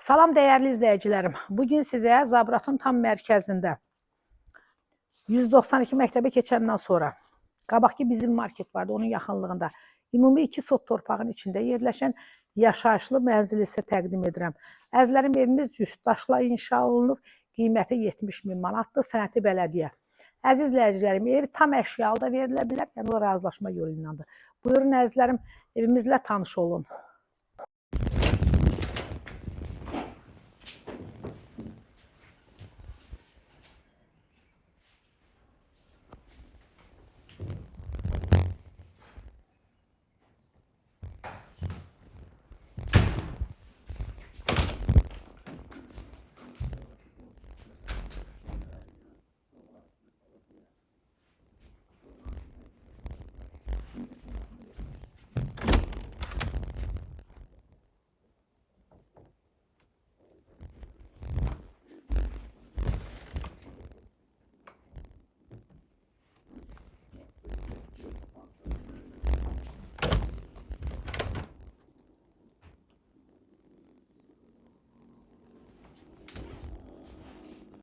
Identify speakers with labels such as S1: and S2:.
S1: Salam değerli izleyicilerim. Bugün size Zabratın tam mərkəzində 192 məktəbə keçəndən sonra qabaqki bizim market vardı, onun yaxınlığında ümumi 2 sot torpağın içində yerləşən yaşayışlı mənzili sizə təqdim edirəm. Əzlərim, evimiz cüst daşla inşa olunub, qiyməti 70.000 manatdır, sənəti bələdiyyə. Əziz izləyicilərim, ev tam əşyalı da verilə bilər, yəni o razılaşma yolu ilədir. Buyurun əzizlərim, evimizlə tanış olun.